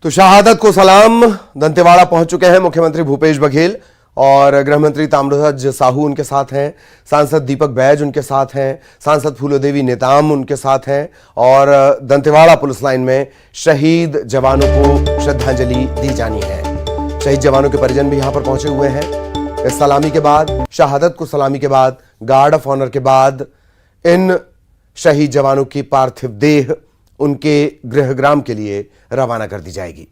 तो शहादत को सलाम। दंतेवाड़ा पहुंच चुके हैं मुख्यमंत्री भूपेश बघेल और गृह मंत्री ताम्रध्वज साहू उनके साथ हैं, सांसद दीपक बैज उनके साथ हैं, सांसद फूलोदेवी नेताम उनके साथ हैं और दंतेवाड़ा पुलिस लाइन में शहीद जवानों को श्रद्धांजलि दी जानी है। शहीद जवानों के परिजन भी यहां पर पहुंचे हुए हैं। इस सलामी के बाद, शहादत को सलामी के बाद, गार्ड ऑफ ऑनर के बाद इन शहीद जवानों की पार्थिव देह उनके गृहग्राम के लिए रवाना कर दी जाएगी।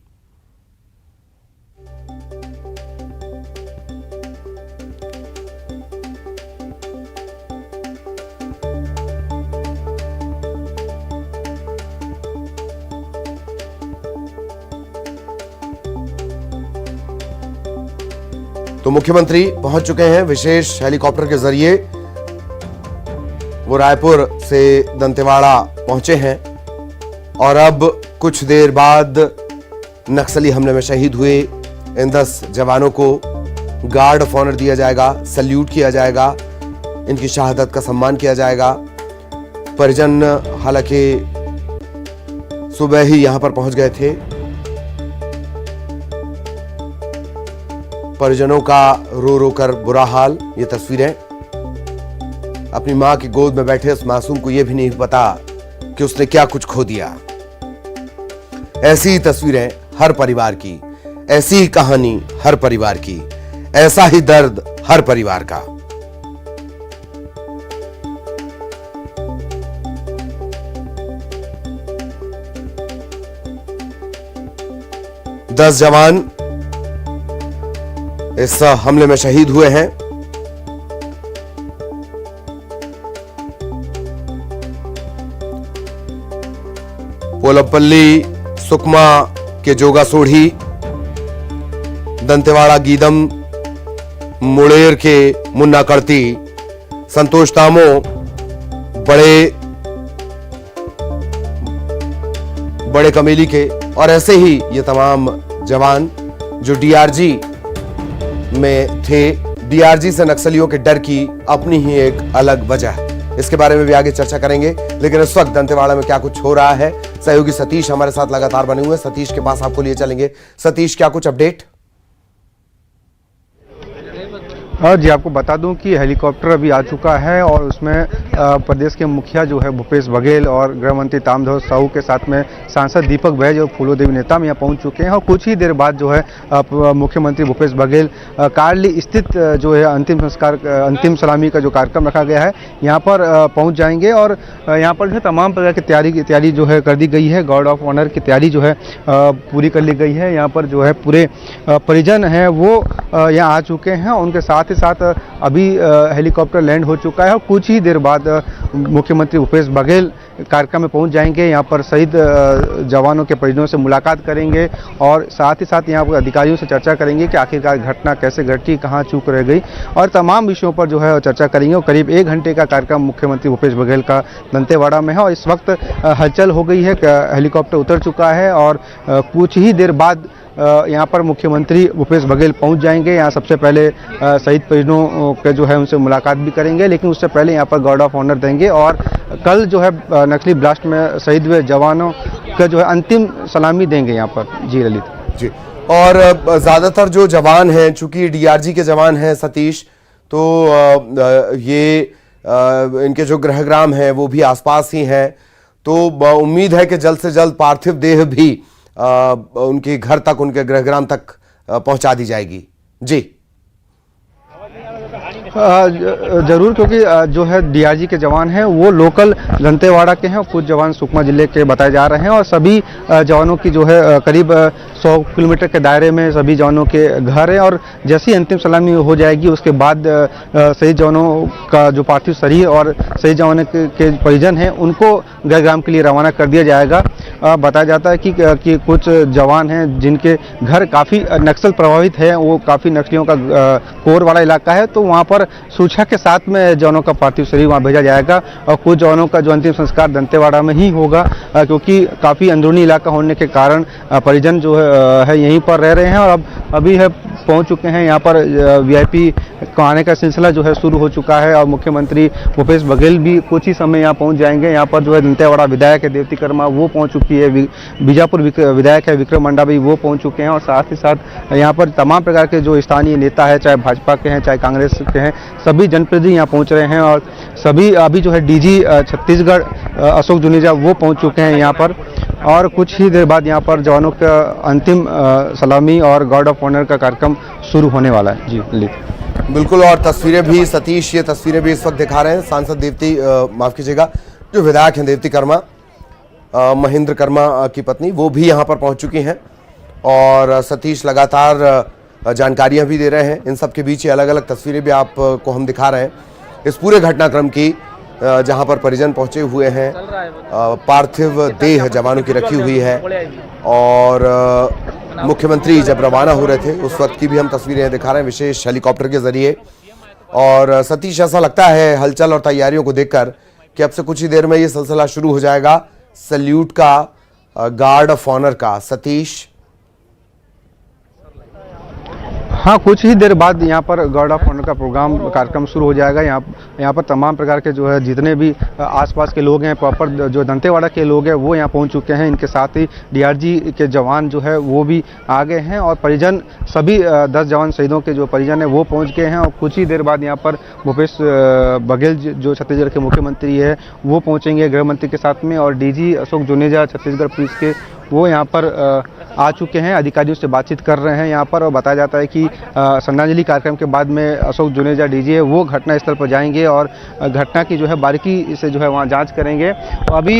तो मुख्यमंत्री पहुंच चुके हैं विशेष हेलीकॉप्टर के जरिए। वो रायपुर से दंतेवाड़ा पहुंचे हैं और अब कुछ देर बाद नक्सली हमले में शहीद हुए इन 10 जवानों को गार्ड ऑफ ऑनर दिया जाएगा, सल्यूट किया जाएगा, इनकी शहादत का सम्मान किया जाएगा। परिजन हालांकि सुबह ही यहां पर पहुंच गए थे। परिजनों का रो रो कर बुरा हाल। ये तस्वीरें, अपनी मां की गोद में बैठे उस मासूम को यह भी नहीं पता कि उसने क्या कुछ खो दिया। ऐसी ही तस्वीरें हर परिवार की, ऐसी ही कहानी हर परिवार की, ऐसा ही दर्द हर परिवार का। दस जवान इस हमले में शहीद हुए हैं। पोलपल्ली सुकमा के जोगा सोढ़ी, दंतेवाड़ा गीदम मुड़ेर के मुन्ना करती, संतोष तामो बड़े कमेली के और ऐसे ही ये तमाम जवान जो डीआरजी में थे। डीआरजी से नक्सलियों के डर की अपनी ही एक अलग वजह है। इसके बारे में भी आगे चर्चा करेंगे, लेकिन इस वक्त दंतेवाड़ा में क्या कुछ हो रहा है, सहयोगी सतीश हमारे साथ लगातार बने हुए हैं। सतीश के पास आपको लिए चलेंगे। सतीश, क्या कुछ अपडेट? हाँ जी, आपको बता दूं कि हेलीकॉप्टर अभी आ चुका है और उसमें प्रदेश के मुखिया जो है भूपेश बघेल और गृह मंत्री ताम्रध्वज साहू के साथ में सांसद दीपक बैज और फूलोदेवी नेताम यहाँ पहुंच चुके हैं। और कुछ ही देर बाद जो है मुख्यमंत्री भूपेश बघेल कार्ली स्थित जो है अंतिम सलामी का जो कार्यक्रम रखा गया है यहाँ पर पहुँच जाएंगे। और यहाँ पर जो है तमाम प्रकार की तैयारी जो है कर दी गई है। गार्ड ऑफ ऑनर की तैयारी जो है पूरी कर ली गई है। यहाँ पर जो है पूरे परिजन हैं वो यहाँ आ चुके हैं। उनके साथ ही साथ अभी हेलीकॉप्टर लैंड हो चुका है और कुछ ही देर बाद मुख्यमंत्री भूपेश बघेल कार्यक्रम में पहुंच जाएंगे। यहाँ पर शहीद जवानों के परिजनों से मुलाकात करेंगे और साथ ही साथ यहाँ पर अधिकारियों से चर्चा करेंगे कि आखिरकार घटना कैसे घटी, कहाँ चूक रह गई और तमाम विषयों पर जो है चर्चा करेंगे। और करीब 1 घंटे का कार्यक्रम मुख्यमंत्री भूपेश बघेल का दंतेवाड़ा में है और इस वक्त हलचल हो गई है। हेलीकॉप्टर उतर चुका है और कुछ ही देर बाद यहाँ पर मुख्यमंत्री भूपेश बघेल पहुँच जाएंगे। यहाँ सबसे पहले शहीद परिजनों के जो है उनसे मुलाकात भी करेंगे, लेकिन उससे पहले यहाँ पर गार्ड ऑफ ऑनर देंगे और कल जो है नक्सली ब्लास्ट में शहीद हुए जवानों का जो है अंतिम सलामी देंगे यहाँ पर। जी ललित जी। और ज्यादातर जो जवान हैं, चूंकि डीआरजी के जवान हैं सतीश, तो ये इनके जो गृहग्राम हैं वो भी आसपास ही हैं, तो उम्मीद है कि जल्द से जल्द पार्थिव देह भी उनके घर तक, उनके गृहग्राम तक पहुंचा दी जाएगी। जी जरूर, क्योंकि जो है डीआरजी के जवान हैं वो लोकल दंतेवाड़ा के हैं और कुछ जवान सुकमा जिले के बताए जा रहे हैं और सभी जवानों की जो है करीब 100 किलोमीटर के दायरे में सभी जवानों के घर हैं। और जैसी अंतिम सलामी हो जाएगी उसके बाद शहीद जवानों का जो पार्थिव शरीर और शहीद जवानों के परिजन हैं उनको गृहग्राम के लिए रवाना कर दिया जाएगा। बताया जाता है कि कुछ जवान हैं जिनके घर काफ़ी नक्सल प्रभावित है, वो काफ़ी नक्सलियों का कोर वाला इलाका है, तो वहाँ पर सुरक्षा के साथ में जवानों का पार्थिव शरीर वहाँ भेजा जाएगा। और कुछ जवानों का जो अंतिम संस्कार दंतेवाड़ा में ही होगा, क्योंकि काफ़ी अंदरूनी इलाका होने के कारण परिजन जो है है यहीं पर रह रहे हैं और अब अभी है पहुंच चुके हैं यहाँ पर। वीआईपी को आने का सिलसिला जो है शुरू हो चुका है और मुख्यमंत्री भूपेश बघेल भी कुछ ही समय यहाँ पहुंच जाएंगे। यहाँ पर जो है दंतेवाड़ा विधायक है देवती कर्मा वो पहुंच चुकी है, बीजापुर विधायक है विक्रम मंडा भी वो पहुंच चुके हैं और साथ ही साथ यहाँ पर तमाम प्रकार के जो स्थानीय नेता है, चाहे भाजपा के हैं चाहे कांग्रेस के हैं, सभी जनप्रतिनिधि यहाँ पहुँच रहे हैं। और सभी अभी जो है डीजी छत्तीसगढ़ अशोक जुनेजा वो पहुँच चुके हैं यहाँ पर और कुछ ही देर बाद यहाँ पर जवानों का अंतिम सलामी और गार्ड ऑफ ऑनर का कार्यक्रम शुरू होने वाला है। जी बिल्कुल। और तस्वीरें भी सतीश, ये तस्वीरें भी इस वक्त दिखा रहे हैं सांसद देवती माफ कीजिएगा जो विधायक हैं देवती कर्मा, महेंद्र कर्मा की पत्नी, वो भी यहाँ पर पहुँच चुकी हैं और सतीश लगातार जानकारियाँ भी दे रहे हैं। इन सब के बीच अलग अलग तस्वीरें भी आपको हम दिखा रहे हैं इस पूरे घटनाक्रम की, जहां पर परिजन पहुंचे हुए हैं, पार्थिव देह जवानों की रखी हुई है और मुख्यमंत्री जब रवाना हो रहे थे उस वक्त की भी हम तस्वीरें दिखा रहे हैं विशेष हेलीकॉप्टर के जरिए। और सतीश, ऐसा लगता है हलचल और तैयारियों को देखकर कि अब से कुछ ही देर में ये सिलसिला शुरू हो जाएगा सल्यूट का, गार्ड ऑफ ऑनर का। सतीश, हाँ, कुछ ही देर बाद यहाँ पर गार्ड ऑफ ऑनर का प्रोग्राम कार्यक्रम शुरू हो जाएगा। यहाँ पर तमाम प्रकार के जो है जितने भी आसपास के लोग हैं, प्रॉपर जो दंतेवाड़ा के लोग हैं वो यहाँ पहुँच चुके हैं। इनके साथ ही डीआरजी के जवान जो है वो भी आ गए हैं और परिजन सभी 10 जवान शहीदों के जो परिजन हैं वो पहुँच गए हैं। और कुछ ही देर बाद यहाँ पर भूपेश बघेल जो छत्तीसगढ़ के मुख्यमंत्री है वो पहुँचेंगे गृह मंत्री के साथ में, और डीजी अशोक जुनेजा छत्तीसगढ़ पुलिस के वो यहाँ पर आ चुके हैं, अधिकारियों से बातचीत कर रहे हैं यहाँ पर। और बताया जाता है कि श्रद्धांजलि कार्यक्रम के बाद में अशोक जुनेजा डीजी है वो घटनास्थल पर जाएंगे और घटना की जो है बारीकी से जो है वहाँ जांच करेंगे। अभी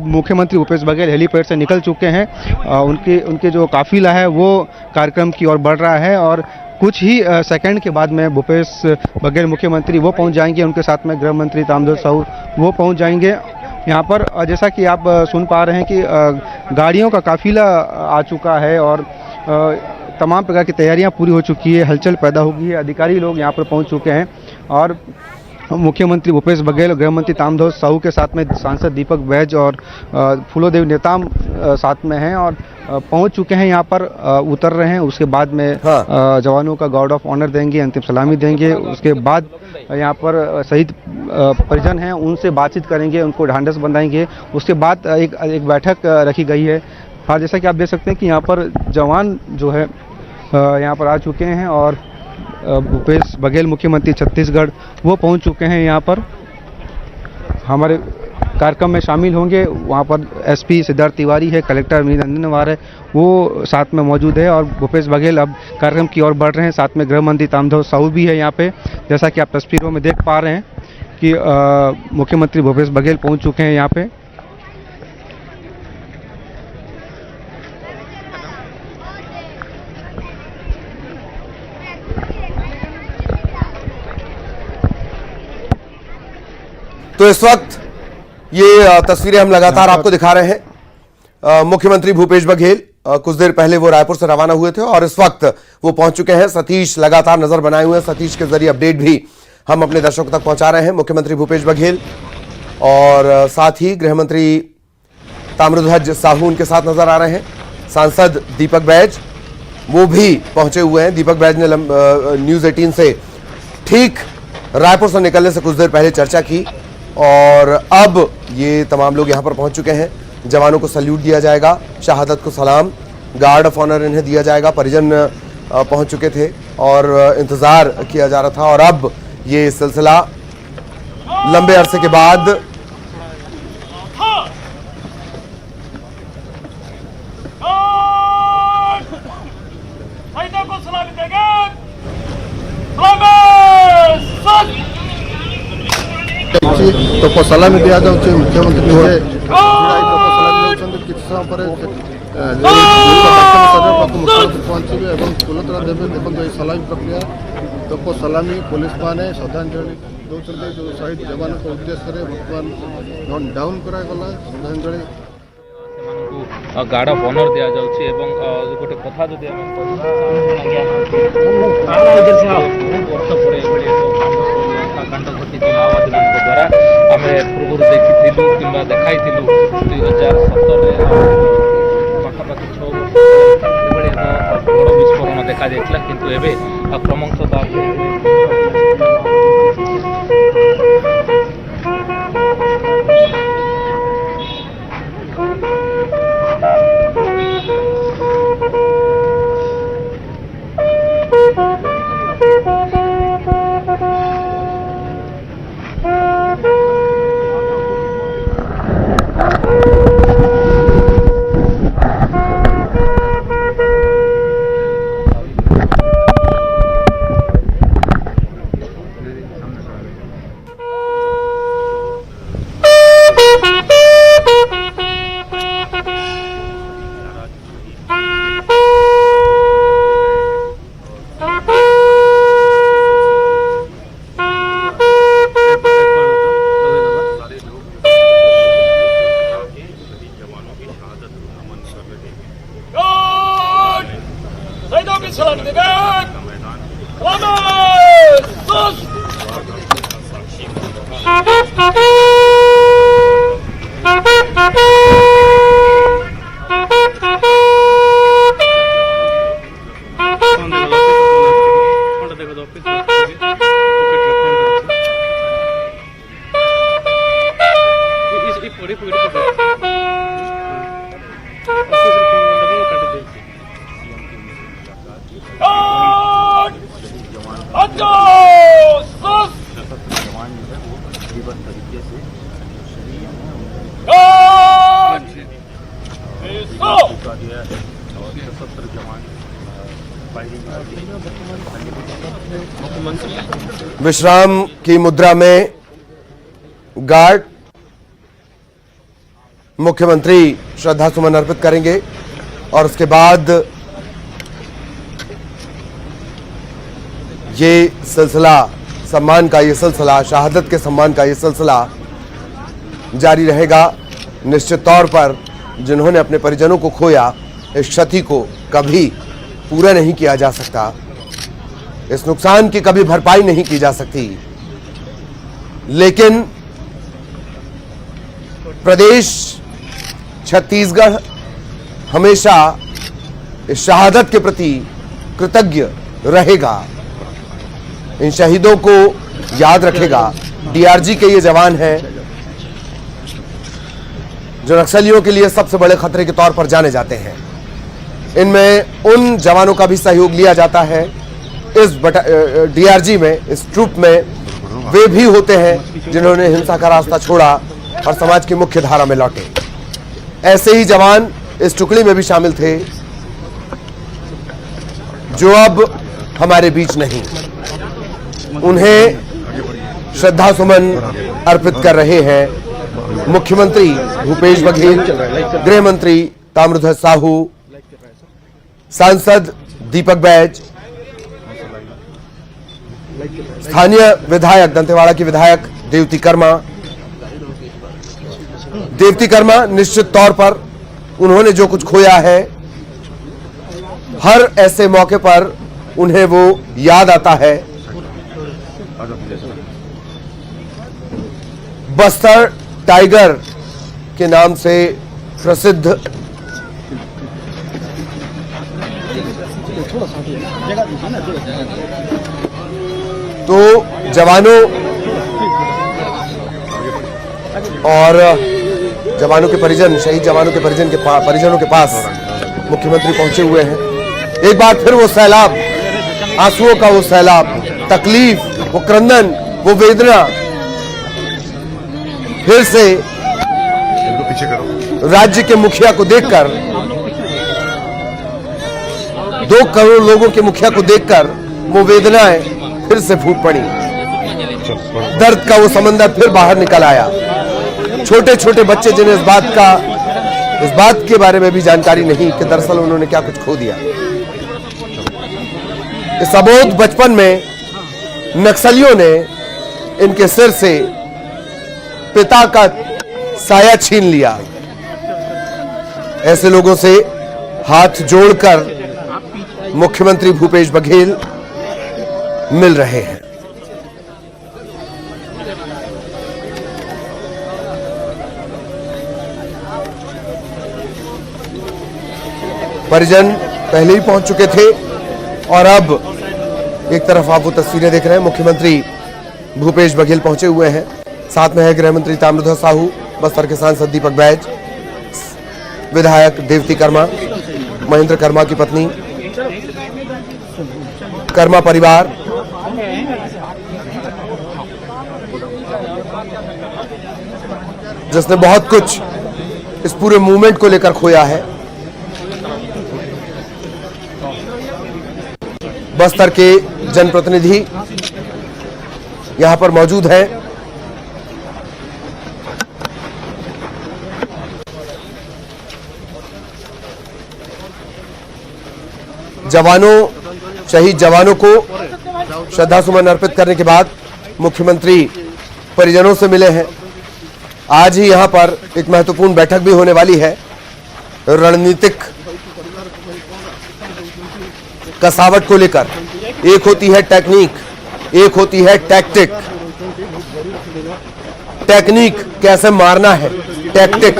मुख्यमंत्री भूपेश बघेल हेलीपैड से निकल चुके हैं, उनके जो काफिला है वो कार्यक्रम की ओर बढ़ रहा है और कुछ ही सेकंड के बाद में भूपेश बघेल मुख्यमंत्री वो पहुँच जाएंगे, उनके साथ में गृह मंत्री ताम्रध्वज साहू वो पहुँच जाएंगे यहाँ पर। जैसा कि आप सुन पा रहे हैं कि गाड़ियों का काफिला आ चुका है और तमाम प्रकार की तैयारियां पूरी हो चुकी है, हलचल पैदा हो गई है, अधिकारी लोग यहाँ पर पहुँच चुके हैं और मुख्यमंत्री भूपेश बघेल, गृह मंत्री ताम्रध्वज साहू के साथ में सांसद दीपक बैज और फूलोदेवी नेताम साथ में हैं और पहुंच चुके हैं यहाँ पर, उतर रहे हैं। उसके बाद में जवानों का गार्ड ऑफ ऑनर देंगे, अंतिम सलामी देंगे। उसके बाद यहाँ पर शहीद परिजन हैं उनसे बातचीत करेंगे, उनको ढांढस बंधाएंगे। उसके बाद एक बैठक रखी गई है। और जैसा कि आप देख सकते हैं कि यहाँ पर जवान जो है यहाँ पर आ चुके हैं और भूपेश बघेल मुख्यमंत्री छत्तीसगढ़ वो पहुंच चुके हैं यहाँ पर, हमारे कार्यक्रम में शामिल होंगे। वहाँ पर एसपी सिद्धार्थ तिवारी है, कलेक्टर मीनंदन नवार है वो साथ में मौजूद है और भूपेश बघेल अब कार्यक्रम की ओर बढ़ रहे हैं। साथ में गृह मंत्री ताम्रध्वज साहू भी है यहाँ पे, जैसा कि आप तस्वीरों में देख पा रहे हैं कि मुख्यमंत्री भूपेश बघेल पहुँच चुके हैं यहाँ पे। तो इस वक्त ये तस्वीरें हम लगातार आपको दिखा रहे हैं। मुख्यमंत्री भूपेश बघेल कुछ देर पहले वो रायपुर से रवाना हुए थे और इस वक्त वो पहुंच चुके हैं। सतीश लगातार नजर बनाए हुए हैं, सतीश के जरिए अपडेट भी हम अपने दर्शकों तक पहुंचा रहे हैं। मुख्यमंत्री भूपेश बघेल और साथ ही गृह मंत्री ताम्रध्वज साहू उनके साथ नजर आ रहे हैं। सांसद दीपक बैज वो भी पहुंचे हुए हैं। दीपक बैज ने न्यूज 18 से ठीक रायपुर से निकलने से कुछ देर पहले चर्चा की और अब ये तमाम लोग यहां पर पहुंच चुके हैं। जवानों को सल्यूट दिया जाएगा, शहादत को सलाम, गार्ड ऑफ ऑनर इन्हें दिया जाएगा। परिजन पहुंच चुके थे और इंतजार किया जा रहा था और अब ये सिलसिला लंबे अरसे के बाद तो सलामी दिया जाऊँ मुख्यमंत्री किसी समय पर मुख्यमंत्री पहुँचे और फूलतोड़ा देवे देखो सलामी प्रक्रिया तो सलामी पुलिस मैंने श्रद्धांजलि दौरान जो शहीद जवान को उद्देश्य बर्तमान डाउन करागला श्रद्धांजलि गार्ड ऑफ ऑनर दिया जाउछि एवं गोटे कथा जदि कांड घटी माओवादी द्वारा आम पूर्व देखी कि देखाई 2017 पाखापाखि 6 वर्ष बड़ विस्फोरण देखा जाइଥିଲା किंतु एबे क्रमशः विश्राम की मुद्रा में गार्ड मुख्यमंत्री श्रद्धा सुमन अर्पित करेंगे और उसके बाद ये सिलसिला सम्मान का ये सिलसिला शहादत के सम्मान का ये सिलसिला जारी रहेगा। निश्चित तौर पर जिन्होंने अपने परिजनों को खोया, इस क्षति को कभी पूरा नहीं किया जा सकता, इस नुकसान की कभी भरपाई नहीं की जा सकती, लेकिन प्रदेश छत्तीसगढ़ हमेशा इस शहादत के प्रति कृतज्ञ रहेगा, इन शहीदों को याद रखेगा। डीआरजी के ये जवान हैं जो नक्सलियों के लिए सबसे बड़े खतरे के तौर पर जाने जाते हैं। इनमें उन जवानों का भी सहयोग लिया जाता है। इस डीआरजी में, इस ट्रूप में वे भी होते हैं जिन्होंने हिंसा का रास्ता छोड़ा और समाज की मुख्य धारा में लौटे। ऐसे ही जवान इस टुकड़ी में भी शामिल थे जो अब हमारे बीच नहीं। उन्हें श्रद्धा सुमन अर्पित कर रहे हैं मुख्यमंत्री भूपेश बघेल, गृह मंत्री ताम्रध्वज साहू, सांसद दीपक बैज, स्थानीय विधायक दंतेवाड़ा की विधायक देवती कर्मा। निश्चित तौर पर उन्होंने जो कुछ खोया है, हर ऐसे मौके पर उन्हें वो याद आता है। बस्तर टाइगर के नाम से प्रसिद्ध तो जवानों और जवानों के परिजन, शहीद जवानों के परिजनों के पास मुख्यमंत्री पहुंचे हुए हैं। एक बार फिर वो सैलाब, आंसुओं का वो सैलाब, तकलीफ, वो क्रंदन, वो वेदना फिर से राज्य के मुखिया को देखकर, 2 करोड़ लोगों के मुखिया को देखकर वो वेदनाएं फिर से फूट पड़ी। दर्द का वो समंदर फिर बाहर निकल आया। छोटे छोटे बच्चे जिन्हें इस बात के बारे में भी जानकारी नहीं कि दरअसल उन्होंने क्या कुछ खो दिया। इस अबोध बचपन में नक्सलियों ने इनके सिर से पिता का साया छीन लिया। ऐसे लोगों से हाथ जोड़कर मुख्यमंत्री भूपेश बघेल मिल रहे हैं। परिजन पहले ही पहुंच चुके थे और अब एक तरफ आप वो तस्वीरें देख रहे हैं, मुख्यमंत्री भूपेश बघेल पहुंचे हुए हैं, साथ में है गृह मंत्री ताम्रध्वज साहू, बस्तर के सांसद दीपक बैज, विधायक देवती कर्मा, महेंद्र कर्मा की पत्नी, कर्मा परिवार, जिसने बहुत कुछ इस पूरे मूवमेंट को लेकर खोया है। बस्तर के जनप्रतिनिधि यहां पर मौजूद हैं। जवानों, शहीद जवानों को श्रद्धासुमन अर्पित करने के बाद मुख्यमंत्री परिजनों से मिले हैं। आज ही यहां पर एक महत्वपूर्ण बैठक भी होने वाली है। रणनीतिक कसावट को लेकर, एक होती है टेक्निक, एक होती है टैक्टिक। टेक्निक कैसे मारना है, टैक्टिक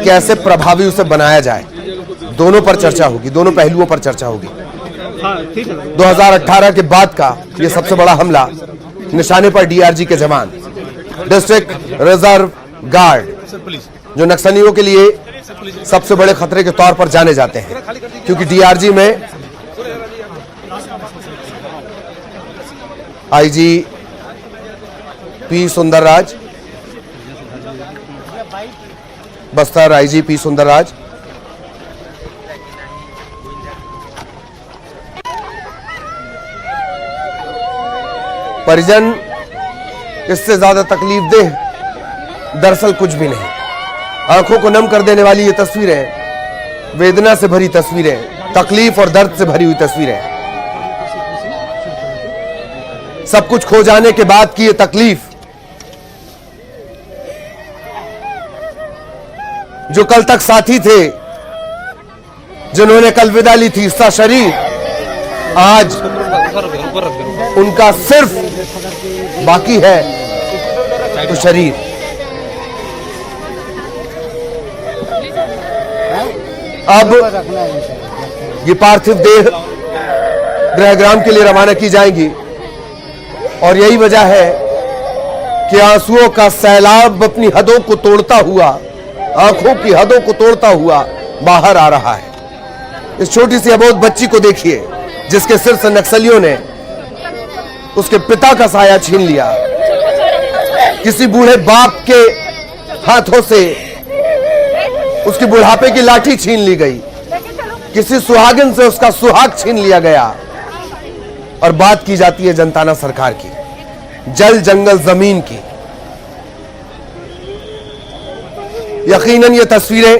कैसे प्रभावी उसे बनाया जाए, दोनों पर चर्चा होगी, दोनों पहलुओं पर चर्चा होगी। 2018 के बाद का यह सबसे बड़ा हमला, निशाने पर डीआरजी के जवान, डिस्ट्रिक्ट रिजर्व गार्ड, जो नक्सलियों के लिए सबसे बड़े खतरे के तौर पर जाने जाते हैं, क्योंकि डीआरजी में IG P Sundarraj, Bastar IG P Sundarraj, परिजन इससे ज्यादा तकलीफ देह दरअसल कुछ भी नहीं। आंखों को नम कर देने वाली ये तस्वीरें, वेदना से भरी तस्वीरें, तकलीफ और दर्द से भरी हुई तस्वीरें, सब कुछ खो जाने के बाद की ये तकलीफ, जो कल तक साथी थे, जिन्होंने कल विदा ली थी, इसका शरीर आज उनका सिर्फ बाकी है तो शरीर। अब ये पार्थिव देह गृहग्राम के लिए रवाना की जाएंगी और यही वजह है कि आंसुओं का सैलाब अपनी हदों को तोड़ता हुआ, आंखों की हदों को तोड़ता हुआ बाहर आ रहा है। इस छोटी सी अबोध बच्ची को देखिए, जिसके सिर से नक्सलियों ने उसके पिता का साया छीन लिया, किसी बूढ़े बाप के हाथों से उसके बुढ़ापे की लाठी छीन ली गई, किसी सुहागिन से उसका सुहाग छीन लिया गया, और बात की जाती है जनताना सरकार की, जल जंगल जमीन की। यकीनन ये तस्वीरें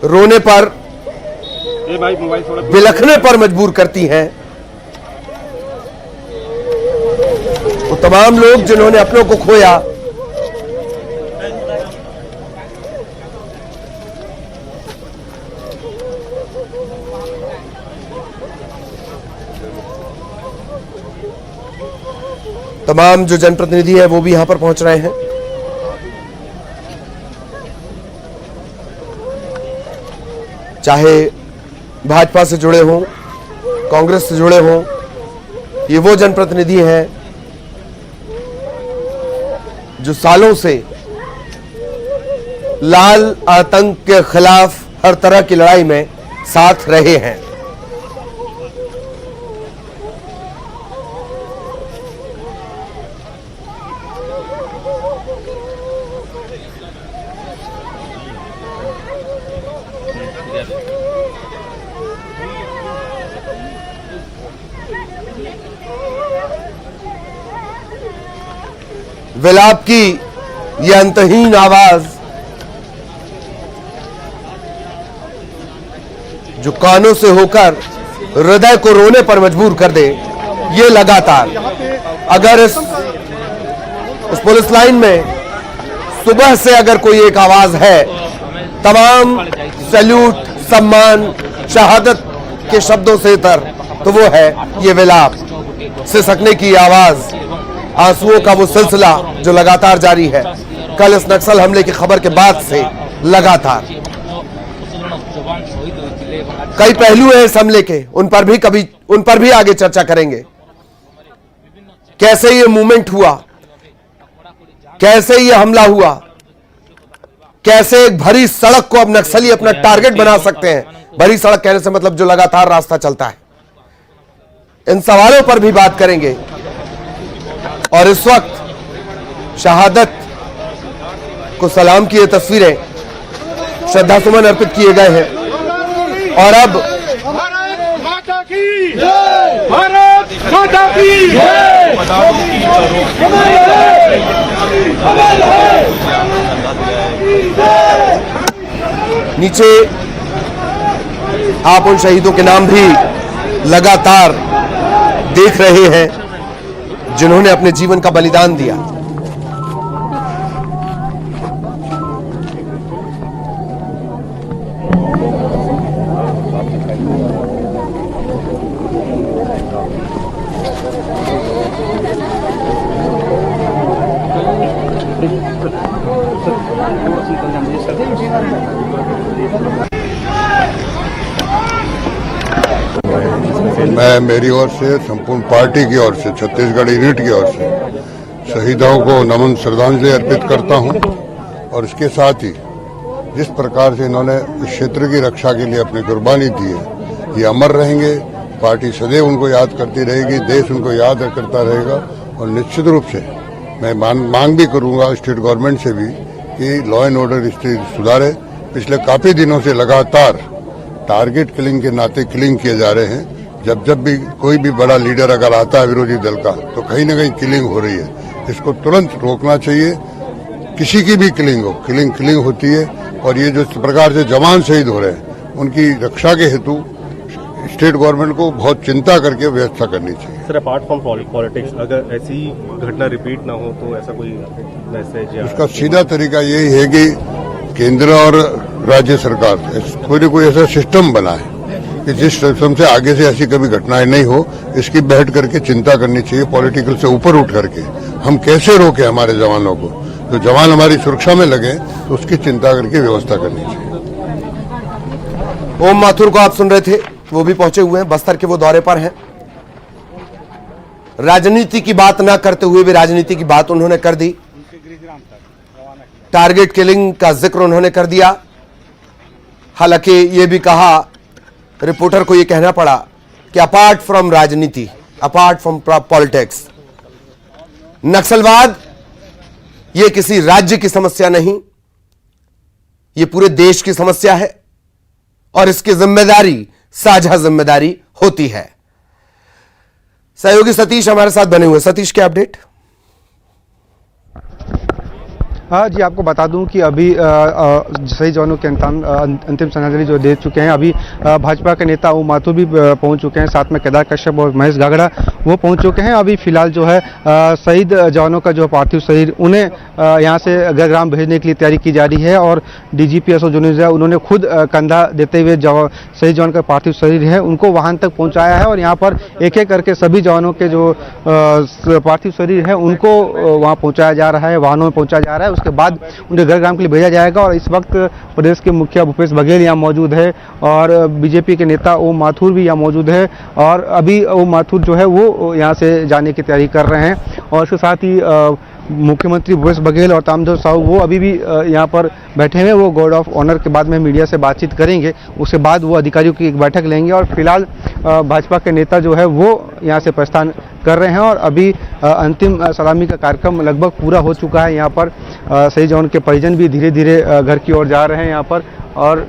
रोने पर, बिलखने पर मजबूर करती हैं वो तमाम लोग जिन्होंने अपनों को खोया। तमाम जो जनप्रतिनिधि है वो भी यहां पर पहुंच रहे हैं। चाहे भाजपा से जुड़े हों, कांग्रेस से जुड़े हों, ये वो जनप्रतिनिधि हैं जो सालों से लाल आतंक के खिलाफ हर तरह की लड़ाई में साथ रहे हैं। विलाप की यह अंतहीन आवाज जो कानों से होकर हृदय को रोने पर मजबूर कर दे, ये लगातार अगर इस पुलिस लाइन में सुबह से अगर कोई एक आवाज है, तमाम सैल्यूट, सम्मान, शहादत के शब्दों से इतर, तो वो है ये विलाप, सिसकने की आवाज, आंसुओं का वो सिलसिला जो लगातार जारी है। कल इस नक्सल हमले की खबर के बाद से लगातार कई पहलू हैं इस हमले के, उन पर भी आगे चर्चा करेंगे। कैसे ये मूवमेंट हुआ, कैसे ये हमला हुआ, कैसे एक भरी सड़क को अब नक्सली अपना टारगेट बना सकते हैं। भरी सड़क कहने से मतलब जो लगातार रास्ता चलता है। इन सवालों पर भी बात करेंगे। और इस वक्त शहादत को सलाम की ये तस्वीरें श्रद्धा सुमन अर्पित किए गए हैं। और अब भारत माता की जय, भारत माता की जय। नीचे आप उन शहीदों के नाम भी लगातार देख रहे हैं जिन्होंने अपने जीवन का बलिदान दिया। मैं मेरी ओर से, संपूर्ण पार्टी की ओर से, छत्तीसगढ़ यूनिट की ओर से शहीदों को नमन श्रद्धांजलि अर्पित करता हूं। और इसके साथ ही जिस प्रकार से इन्होंने इस क्षेत्र की रक्षा के लिए अपनी कुर्बानी दी है, ये अमर रहेंगे। पार्टी सदैव उनको याद करती रहेगी, देश उनको याद करता रहेगा। और निश्चित रूप से मैं मांग भी करूंगा स्टेट गवर्नमेंट से भी कि लॉ एंड ऑर्डर स्थिति सुधारे। पिछले काफी दिनों से लगातार टारगेट किलिंग के नाते किलिंग किए जा रहे हैं। जब भी कोई भी बड़ा लीडर अगर आता है विरोधी दल का, तो कहीं ना कहीं किलिंग हो रही है। इसको तुरंत रोकना चाहिए। किसी की भी किलिंग हो, किलिंग होती है। और ये जो प्रकार से जवान शहीद हो रहे हैं, उनकी रक्षा के हेतु स्टेट गवर्नमेंट को बहुत चिंता करके व्यवस्था करनी चाहिए। सर, अपार्ट फ्रॉम पॉलिटिक्स, अगर ऐसी घटना रिपीट ना हो तो ऐसा कोई मैसेज या उसका सीधा तरीका यही है कि केंद्र और राज्य सरकार कोई न कोई ऐसा सिस्टम बनाए कि जिस सिस्टम से आगे से ऐसी कभी घटनाएं नहीं हो। इसकी बैठ करके चिंता करनी चाहिए, पॉलिटिकल से ऊपर उठ करके हम कैसे रोके हमारे जवानों को। तो जवान हमारी सुरक्षा में लगे तो उसकी चिंता करके व्यवस्था करनी चाहिए। ओम माथुर को आप सुन रहे थे, वो भी पहुंचे हुए हैं, बस्तर के वो दौरे पर हैं। राजनीति की बात ना करते हुए भी राजनीति की बात उन्होंने कर दी। टारगेट किलिंग का जिक्र उन्होंने कर दिया। हालांकि ये भी कहा, रिपोर्टर को ये कहना पड़ा कि अपार्ट फ्रॉम राजनीति, अपार्ट फ्रॉम पॉलिटिक्स, नक्सलवाद ये किसी राज्य की समस्या नहीं, ये पूरे देश की समस्या है और इसकी जिम्मेदारी साझा जिम्मेदारी होती है। सहयोगी सतीश हमारे साथ बने हुए। सतीश, क्या अपडेट? हाँ जी, आपको बता दूं कि अभी शहीद जवानों के अंतिम श्रद्धांजलि जो दे चुके हैं, अभी भाजपा के नेता ओम माथुर भी पहुंच चुके हैं, साथ में केदार कश्यप और महेश गागड़ा वो पहुंच चुके हैं। अभी फिलहाल जो है शहीद जवानों का जो पार्थिव शरीर उन्हें यहां से गृहग्राम भेजने के लिए तैयारी की जा रही है। और डीजीपी अशोक जुनेजा उन्होंने खुद कंधा देते हुए शहीद जवान का पार्थिव शरीर है उनको वाहन तक पहुँचाया है। और यहाँ पर एक एक करके सभी जवानों के जो पार्थिव शरीर है उनको वहाँ पहुँचाया जा रहा है, वाहनों में पहुँचाया जा रहा है। उसके बाद उन्हें गृहग्राम के लिए भेजा जाएगा। और इस वक्त प्रदेश के मुखिया भूपेश बघेल यहाँ मौजूद है और बीजेपी के नेता ओम माथुर भी यहाँ मौजूद है। और अभी ओम माथुर जो है वो यहाँ से जाने की तैयारी कर रहे हैं। और इसके साथ ही मुख्यमंत्री भूपेश बघेल और ताम्रध्वज साहू वो अभी भी यहाँ पर बैठे हुए। वो गार्ड ऑफ ऑनर के बाद में मीडिया से बातचीत करेंगे, उसके बाद वो अधिकारियों की एक बैठक लेंगे। और फिलहाल भाजपा के नेता जो है वो यहाँ से प्रस्थान कर रहे हैं। और अभी अंतिम सलामी का कार्यक्रम लगभग पूरा हो चुका है। यहाँ पर शहीद जवान के परिजन भी धीरे धीरे घर की ओर जा रहे हैं यहाँ पर। और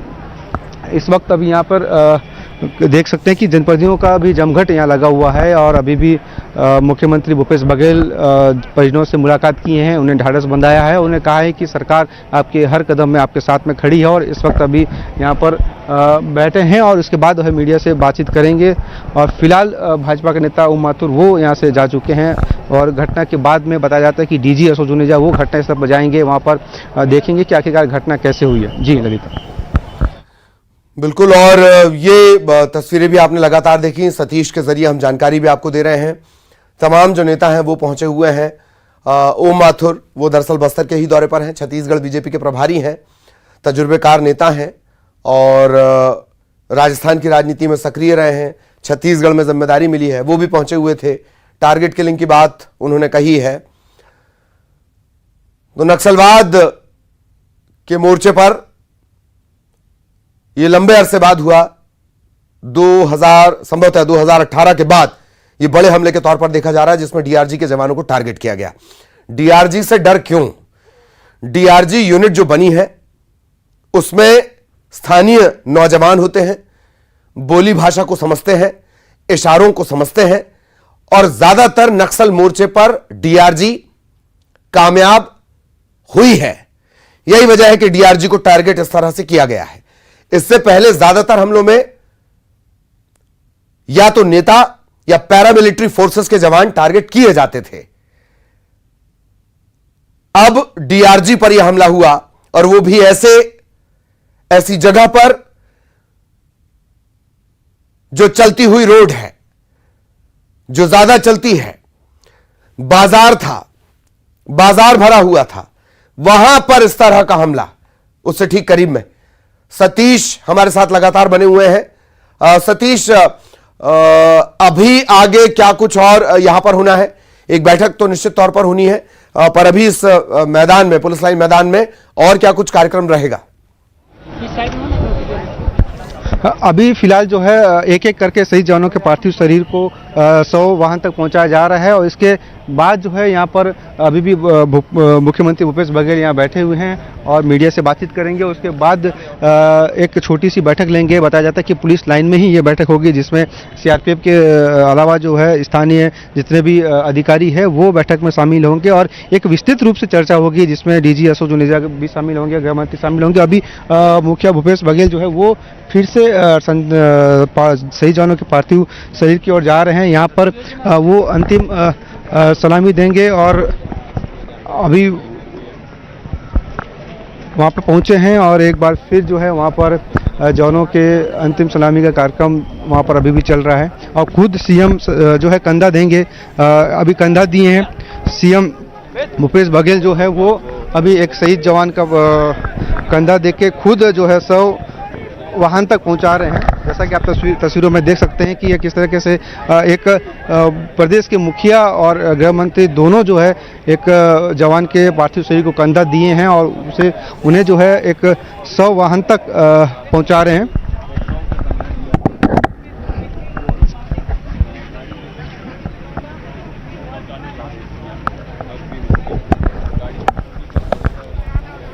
इस वक्त अभी यहाँ पर देख सकते हैं कि जनप्रतिनिधियों का भी जमघट यहाँ लगा हुआ है। और अभी भी मुख्यमंत्री भूपेश बघेल परिजनों से मुलाकात किए हैं, उन्हें ढाढ़स बंधाया है। उन्हें कहा है कि सरकार आपके हर कदम में आपके साथ में खड़ी है। और इस वक्त अभी यहाँ पर बैठे हैं और उसके बाद वह मीडिया से बातचीत करेंगे। और फिलहाल भाजपा के नेता ओम माथुर वो यहाँ से जा चुके हैं। और घटना के बाद में बताया जाता है कि डीजी अशोक जुनेजा वो घटनास्थल पर जाएंगे, वहाँ पर देखेंगे कि आखिरकार घटना कैसे हुई है। जी ललिता। बिल्कुल। और ये तस्वीरें भी आपने लगातार देखी, सतीश के जरिए हम जानकारी भी आपको दे रहे हैं। तमाम जो नेता हैं वो पहुंचे हुए हैं। ओम माथुर वो दरअसल बस्तर के ही दौरे पर हैं, छत्तीसगढ़ बीजेपी के प्रभारी हैं। तजुर्बेकार नेता हैं और राजस्थान की राजनीति में सक्रिय रहे हैं। छत्तीसगढ़ में जिम्मेदारी मिली है, वो भी पहुंचे हुए थे। टारगेट किलिंग की बात उन्होंने कही है। तो नक्सलवाद के मोर्चे पर यह लंबे अरसे बाद हुआ। 2000 2018 के बाद यह बड़े हमले के तौर पर देखा जा रहा है, जिसमें डीआरजी के जवानों को टारगेट किया गया। डीआरजी से डर क्यों? डीआरजी यूनिट जो बनी है उसमें स्थानीय नौजवान होते हैं, बोली भाषा को समझते हैं, इशारों को समझते हैं और ज्यादातर नक्सल मोर्चे पर डीआरजी कामयाब हुई है। यही वजह है कि डीआरजी को टारगेट इस तरह से किया गया है। इससे पहले ज्यादातर हमलों में या तो नेता या पैरामिलिट्री फोर्सेस के जवान टारगेट किए जाते थे। अब डीआरजी पर यह हमला हुआ और वो भी ऐसी जगह पर जो चलती हुई रोड है, जो ज्यादा चलती है। बाजार था, बाजार भरा हुआ था, वहां पर इस तरह का हमला। उससे ठीक करीब में सतीश हमारे साथ लगातार बने हुए हैं। सतीश, अभी आगे क्या कुछ और यहां पर होना है? एक बैठक तो निश्चित तौर पर होनी है, पर अभी इस मैदान में, पुलिस लाइन मैदान में और क्या कुछ कार्यक्रम रहेगा? अभी फिलहाल जो है एक एक करके शहीद जवानों के पार्थिव शरीर को 100 वाहन तक पहुंचाया जा रहा है और इसके बाद जो है यहाँ पर अभी भी मुख्यमंत्री भूपेश बघेल यहाँ बैठे हुए हैं और मीडिया से बातचीत करेंगे। उसके बाद एक छोटी सी बैठक लेंगे। बताया जाता है कि पुलिस लाइन में ही ये बैठक होगी, जिसमें सीआरपीएफ के अलावा जो है स्थानीय जितने भी अधिकारी हैं वो बैठक में शामिल होंगे और एक विस्तृत रूप से चर्चा होगी, जिसमें डीजी अशोक जुनेजा भी शामिल होंगे, गृह मंत्री शामिल होंगे। अभी मुखिया भूपेश बघेल जो है वो फिर से शहीद जवानों के पार्थिव शरीर की ओर जा रहे हैं। यहाँ पर वो अंतिम सलामी देंगे और अभी वहाँ पर पहुँचे हैं और एक बार फिर जो है वहाँ पर जवानों के अंतिम सलामी का कार्यक्रम वहाँ पर अभी भी चल रहा है और खुद सीएम जो है कंधा देंगे। अभी कंधा दिए हैं सीएम भूपेश बघेल जो है वो अभी एक शहीद जवान का कंधा देके खुद जो है 100 वाहन तक पहुंचा रहे हैं। जैसा कि आप तस्वीरों में देख सकते हैं कि ये किस तरीके से एक प्रदेश के मुखिया और गृह मंत्री दोनों जो है एक जवान के पार्थिव शरीर को कंधा दिए हैं और उन्हें जो है एक 100 वाहन तक पहुंचा रहे हैं।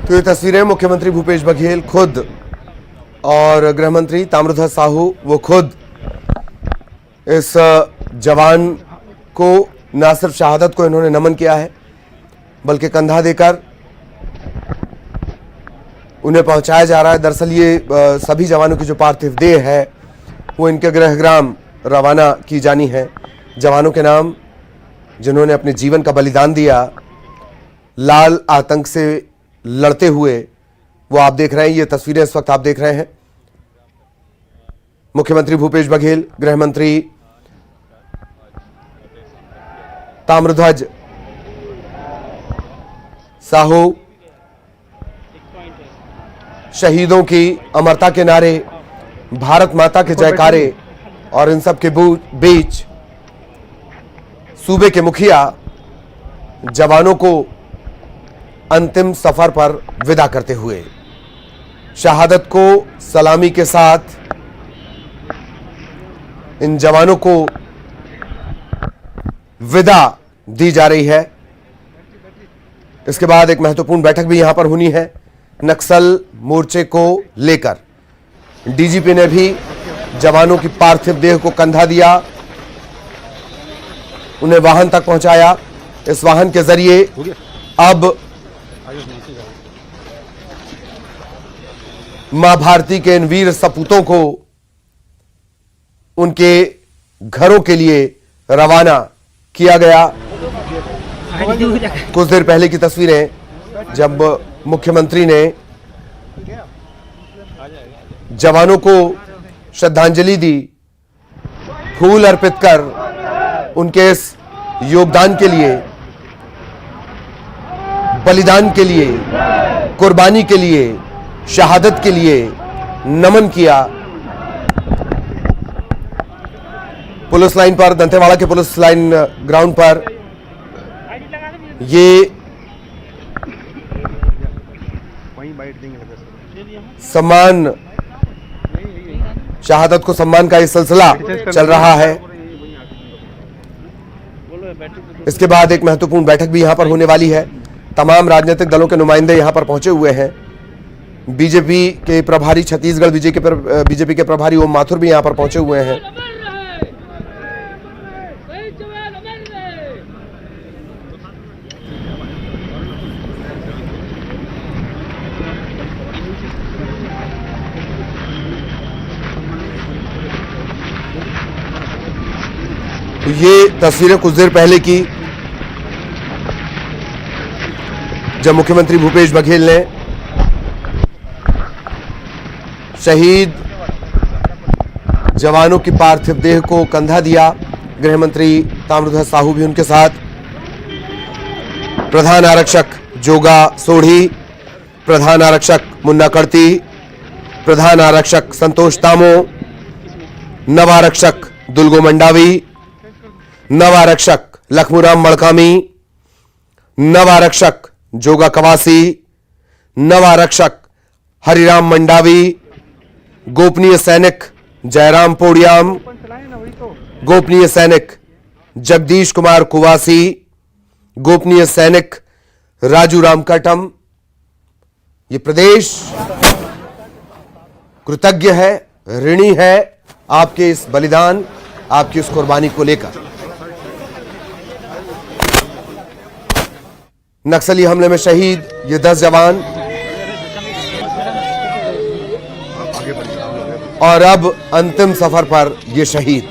तो ये तस्वीरें मुख्यमंत्री भूपेश बघेल खुद और गृह मंत्री ताम्रध्वज साहू वो खुद इस जवान को न सिर्फ शहादत को इन्होंने नमन किया है, बल्कि कंधा देकर उन्हें पहुंचाया जा रहा है। दरअसल ये सभी जवानों की जो पार्थिव देह है वो इनके गृहग्राम रवाना की जानी है। जवानों के नाम जिन्होंने अपने जीवन का बलिदान दिया लाल आतंक से लड़ते हुए, वो आप देख रहे हैं। ये तस्वीरें इस वक्त आप देख रहे हैं। मुख्यमंत्री भूपेश बघेल, गृह मंत्री ताम्रध्वज साहू शहीदों की अमरता के नारे, भारत माता के जयकारे और इन सब के बीच सूबे के मुखिया जवानों को अंतिम सफर पर विदा करते हुए शहादत को सलामी के साथ इन जवानों को विदा दी जा रही है। इसके बाद एक महत्वपूर्ण बैठक भी यहां पर होनी है नक्सल मोर्चे को लेकर। डीजीपी ने भी जवानों की पार्थिव देह को कंधा दिया, उन्हें वाहन तक पहुंचाया। इस वाहन के जरिए अब मां भारती के इन वीर सपूतों को उनके घरों के लिए रवाना किया गया। कुछ देर पहले की तस्वीरें जब मुख्यमंत्री ने जवानों को श्रद्धांजलि दी, फूल अर्पित कर उनके इस योगदान के लिए, बलिदान के लिए, कुर्बानी के लिए शहादत के लिए नमन किया। पुलिस लाइन पर, दंतेवाड़ा के पुलिस लाइन ग्राउंड पर ये सम्मान, शहादत को सम्मान का ये सिलसिला चल रहा है। इसके बाद एक महत्वपूर्ण बैठक भी यहां पर होने वाली है। तमाम राजनीतिक दलों के नुमाइंदे यहां पर पहुंचे हुए हैं। बीजेपी के प्रभारी, छत्तीसगढ़ बीजेपी के प्रभारी ओम माथुर भी यहां पर पहुंचे हुए हैं। ये तस्वीरें कुछ देर पहले की, जब मुख्यमंत्री भूपेश बघेल ने शहीद जवानों की पार्थिव देह को कंधा दिया। गृह मंत्री ताम्रध्वज साहू भी उनके साथ, प्रधान आरक्षक जोगा सोढ़ी, प्रधान आरक्षक मुन्ना कड़ती, प्रधान आरक्षक संतोष तामो, नव आरक्षक दुलगो मंडावी, नव आरक्षक लखमुराम मड़कामी, नव आरक्षक जोगा कवासी, नव आरक्षक हरिराम मंडावी, गोपनीय सैनिक जयराम पोड़ियाम, गोपनीय सैनिक जगदीश कुमार कुवासी, गोपनीय सैनिक राजू रामकटम। ये प्रदेश कृतज्ञ है, ऋणी है आपके इस बलिदान, आपकी इस कुर्बानी को लेकर। नक्सली हमले में शहीद ये 10 जवान, और अब अंतिम सफर पर ये शहीद।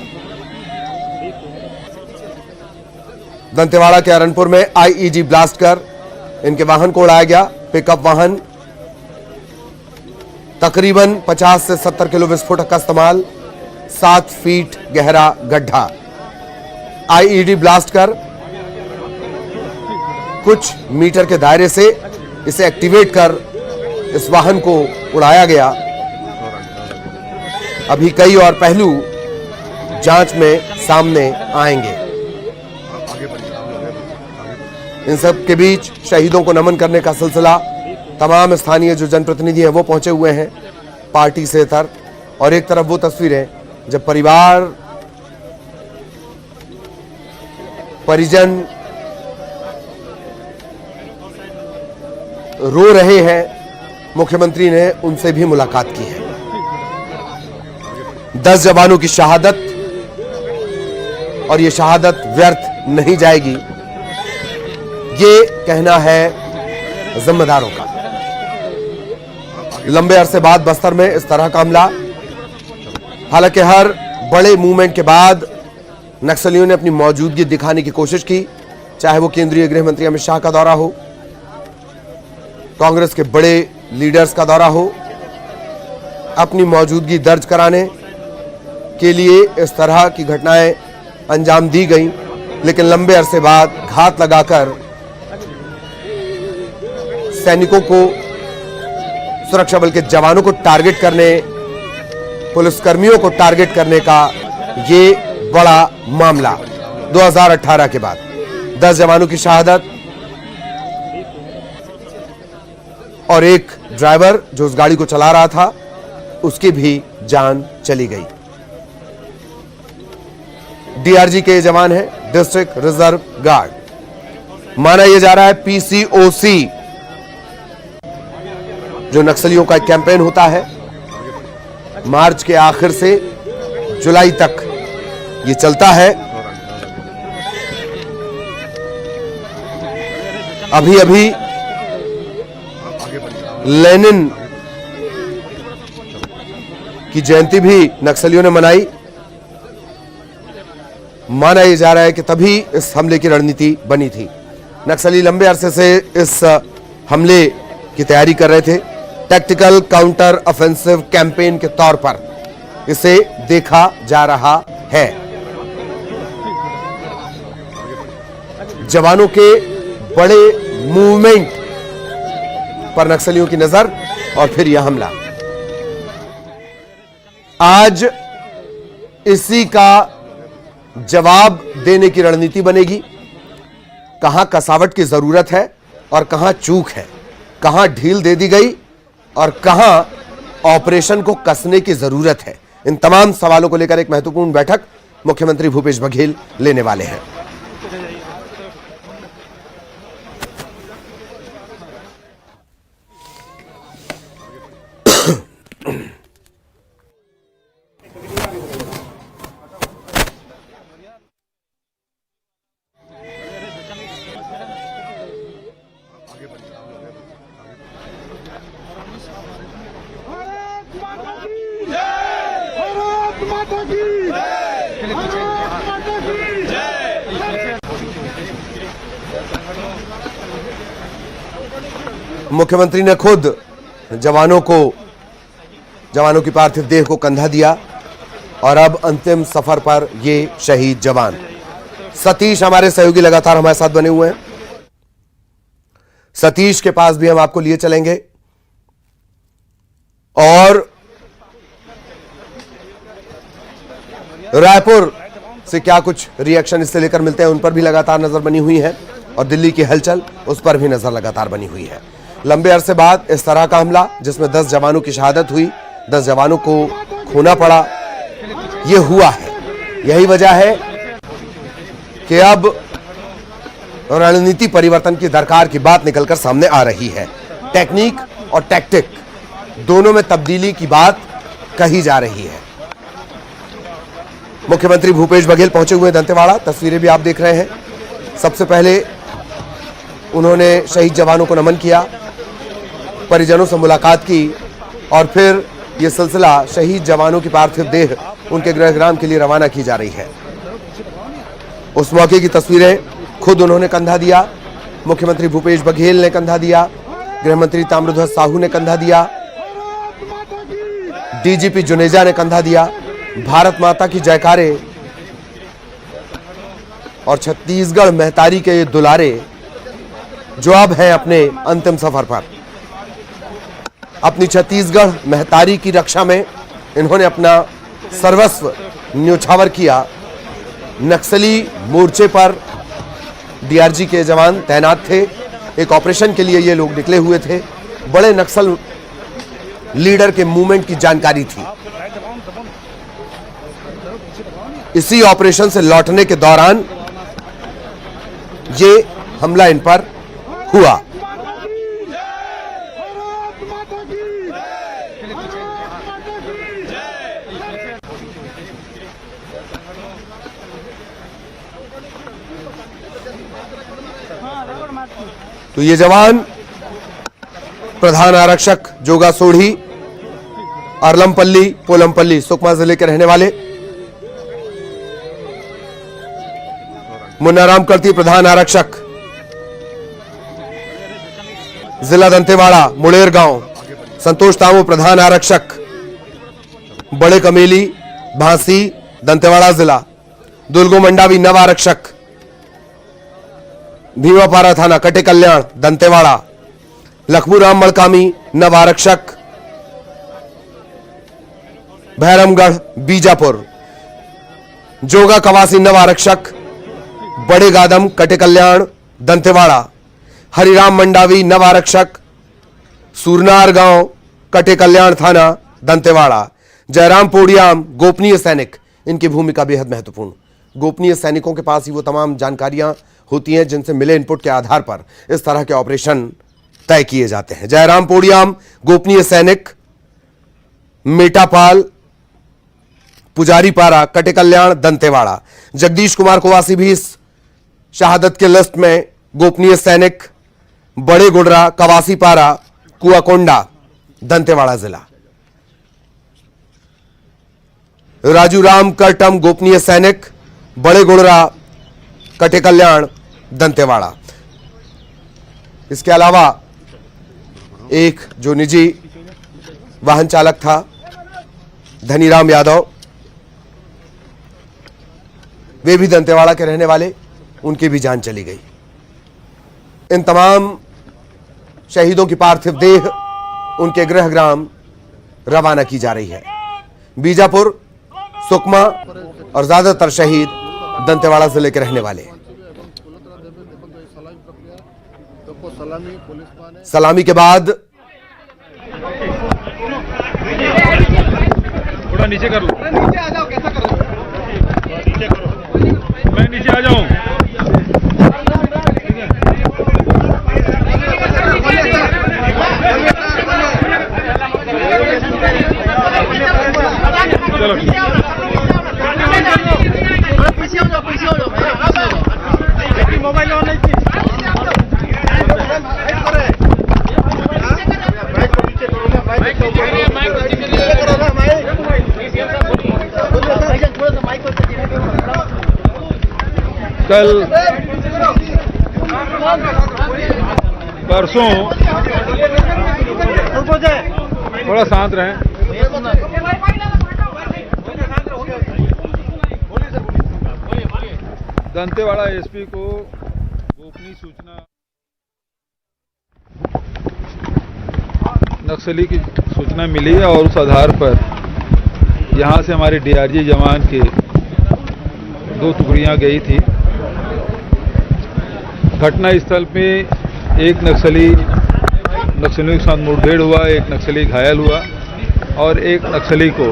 दंतेवाड़ा के अरनपुर में आईईडी ब्लास्ट कर इनके वाहन को उड़ाया गया। पिकअप वाहन, तकरीबन 50 से 70 किलो विस्फोटक का इस्तेमाल, 7 फीट गहरा गड्ढा। आईईडी ब्लास्ट कर कुछ मीटर के दायरे से इसे एक्टिवेट कर इस वाहन को उड़ाया गया। अभी कई और पहलू जांच में सामने आएंगे। इन सब के बीच शहीदों को नमन करने का सिलसिला, तमाम स्थानीय जो जनप्रतिनिधि हैं वो पहुंचे हुए हैं पार्टी से इतर, और एक तरफ वो तस्वीरें जब परिवार, परिजन रो रहे हैं। मुख्यमंत्री ने उनसे भी मुलाकात की है। 10 जवानों की शहादत, और ये शहादत व्यर्थ नहीं जाएगी, ये कहना है जिम्मेदारों का। लंबे अरसे बाद बस्तर में इस तरह का हमला, हालांकि हर बड़े मूवमेंट के बाद नक्सलियों ने अपनी मौजूदगी दिखाने की कोशिश की, चाहे वो केंद्रीय गृह मंत्री अमित शाह का दौरा हो, कांग्रेस के बड़े लीडर्स का दौरा हो। अपनी मौजूदगी दर्ज कराने के लिए इस तरह की घटनाएं अंजाम दी गई, लेकिन लंबे अरसे बाद घात लगाकर सैनिकों को, सुरक्षा बल के जवानों को टारगेट करने, पुलिसकर्मियों को टारगेट करने का ये बड़ा मामला 2018 के बाद 10 जवानों की शहादत और एक ड्राइवर जो उस गाड़ी को चला रहा था उसकी भी जान चली गई। डीआरजी के जवान हैं, डिस्ट्रिक्ट रिजर्व गार्ड। माना यह जा रहा है पीसीओसी जो नक्सलियों का एक कैंपेन होता है, मार्च के आखिर से जुलाई तक ये चलता है। अभी अभी लेनिन की जयंती भी नक्सलियों ने मनाई। माना यह जा रहा है कि तभी इस हमले की रणनीति बनी थी। नक्सली लंबे अरसे से इस हमले की तैयारी कर रहे थे। टैक्टिकल काउंटर ऑफेंसिव कैंपेन के तौर पर इसे देखा जा रहा है। जवानों के बड़े मूवमेंट पर नक्सलियों की नजर। और फिर यह हमला। आज इसी का जवाब देने की रणनीति बनेगी। कहां कसावट की जरूरत है और कहां चूक है, कहां ढील दे दी गई और कहां ऑपरेशन को कसने की जरूरत है। इन तमाम सवालों को लेकर एक महत्वपूर्ण बैठक मुख्यमंत्री भूपेश बघेल लेने वाले हैं। भारत माता की जय, भारत माता की जय, भारत माता की जय। मुख्यमंत्री ने खुद जवानों की पार्थिव देह को कंधा दिया और अब अंतिम सफर पर ये शहीद जवान। सतीश हमारे सहयोगी लगातार हमारे साथ बने हुए हैं। सतीश के पास भी हम आपको लिए चलेंगे और रायपुर से क्या कुछ रिएक्शन इससे लेकर मिलते हैं, उन पर भी लगातार नजर बनी हुई है और दिल्ली की हलचल, उस पर भी नजर लगातार बनी हुई है। लंबे अरसे बाद इस तरह का हमला जिसमें 10 जवानों की शहादत हुई, 10 जवानों को खोना पड़ा, यह हुआ है। यही वजह है कि अब रणनीति परिवर्तन की दरकार की बात निकलकर सामने आ रही है। टेक्निक और टैक्टिक दोनों में तब्दीली की बात कही जा रही है। मुख्यमंत्री भूपेश बघेल पहुंचे हुए दंतेवाड़ा, तस्वीरें भी आप देख रहे हैं। सबसे पहले उन्होंने शहीद जवानों को नमन किया, परिजनों से मुलाकात की और फिर यह सिलसिला शहीद जवानों की पार्थिव देह उनके गृहग्राम के लिए रवाना की जा रही है। उस मौके की तस्वीरें खुद उन्होंने कंधा दिया, मुख्यमंत्री भूपेश बघेल ने कंधा दिया, गृहमंत्री ताम्रध्वज साहू ने कंधा दिया, डीजीपी जुनेजा ने कंधा दिया। भारत माता की जयकारे और छत्तीसगढ़ महतारी के ये दुलारे जो अब हैं अपने अंतिम सफर पर, अपनी छत्तीसगढ़ महतारी की रक्षा में इन्होंने अपना सर्वस्व न्योछावर किया। नक्सली मोर्चे पर डीआरजी के जवान तैनात थे, एक ऑपरेशन के लिए ये लोग निकले हुए थे। बड़े नक्सल लीडर के मूवमेंट की जानकारी थी। इसी ऑपरेशन से लौटने के दौरान ये हमला इन पर हुआ। तो ये जवान प्रधान आरक्षक जोगा सोढ़ी, अरलमपल्ली पोलमपल्ली सुकमा जिले के रहने वाले, मुन्नाराम करती प्रधान आरक्षक जिला दंतेवाड़ा मुड़ेर गांव, संतोष तामू प्रधान आरक्षक बड़े कमेली भांसी दंतेवाड़ा जिला, दुर्गो मंडावी नव आरक्षक भीमापारा थाना कटे कल्याण दंतेवाड़ा, लखमूराम मड़कामी नव आरक्षक भैरमगढ़ बीजापुर, जोगा कवासी नव आरक्षक बड़े गादम कटे कल्याण दंतेवाड़ा, हरिराम मंडावी नव आरक्षक सूरनार गांव कटे कल्याण थाना दंतेवाड़ा, जयराम पोड़ियाम गोपनीय सैनिक। इनकी भूमिका बेहद महत्वपूर्ण। गोपनीय सैनिकों के पास ही वो तमाम जानकारियां होती हैं जिनसे मिले इनपुट के आधार पर इस तरह के ऑपरेशन तय किए जाते हैं। जयराम पोड़ियाम गोपनीय सैनिक, मेटापाल पुजारीपारा कटे कल्याण दंतेवाड़ा, जगदीश कुमार कुवासी भी इस शहादत के लिस्ट में गोपनीय सैनिक, बड़े गुडरा कवासीपारा कुआकोंडा दंतेवाड़ा जिला, राजू राम करटम गोपनीय सैनिक, बड़े गुडरा कटे कल्याण दंतेवाड़ा। इसके अलावा एक जो निजी वाहन चालक था धनीराम यादव, वे भी दंतेवाड़ा के रहने वाले, उनकी भी जान चली गई। इन तमाम शहीदों की पार्थिव देह उनके गृह ग्राम रवाना की जा रही है। बीजापुर, सुकमा और ज्यादातर शहीद दंतेवाड़ा जिले के रहने वाले। सलामी के बाद थोड़ा नीचे कर लो, नीचे आ जाओ, कैसा करो, नीचे करो, मैं नीचे आ जाऊं। चलो मोबाइल ऑन नहीं कल परसों थोड़ा शांत रहें। दंतेवाड़ा एसपी को गोपनीय सूचना नक्सली की सूचना मिली है और उस आधार पर यहां से हमारे डीआरजी जवान के 2 टुकड़ियां गई थी। घटना स्थल पे एक नक्सलियों के साथ मुठभेड़ हुआ, एक नक्सली घायल हुआ और एक नक्सली को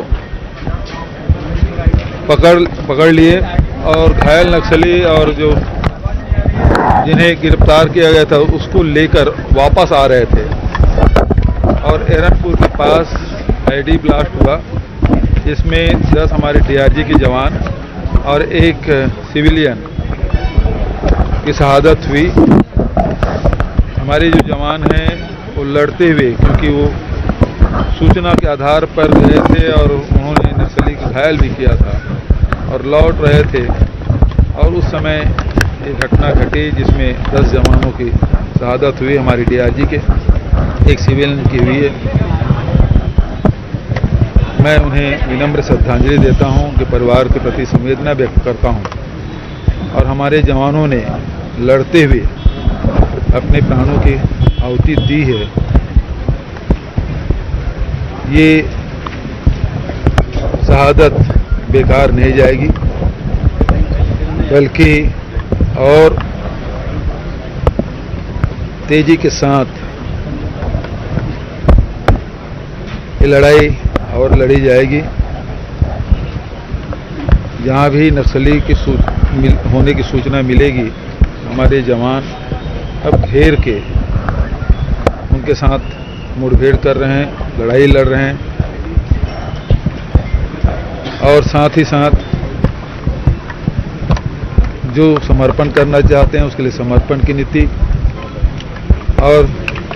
पकड़ लिए और घायल नक्सली और जो जिन्हें गिरफ्तार किया गया था उसको लेकर वापस आ रहे थे और एरनपुर के पास आईडी ब्लास्ट हुआ, जिसमें 10 हमारे डीआरजी के जवान और एक सिविलियन की शहादत हुई। हमारे जो जवान हैं वो लड़ते हुए, क्योंकि वो सूचना के आधार पर गए थे और उन्होंने नक्सली को घायल भी किया था और लौट रहे थे और उस समय ये घटना घटी जिसमें 10 जवानों की शहादत हुई, हमारी डीआरजी के, एक सिविलियन की हुई है। मैं उन्हें विनम्र श्रद्धांजलि देता हूं कि परिवार के प्रति संवेदना व्यक्त करता हूं और हमारे जवानों ने लड़ते हुए अपने प्राणों की आहुति दी है। ये शहादत बेकार नहीं जाएगी, बल्कि और तेजी के साथ ये लड़ाई और लड़ी जाएगी। जहाँ भी नक्सली की होने की सूचना मिलेगी, हमारे जवान अब घेर के उनके साथ मुठभेड़ कर रहे हैं, लड़ाई लड़ रहे हैं और साथ ही साथ जो समर्पण करना चाहते हैं उसके लिए समर्पण की नीति, और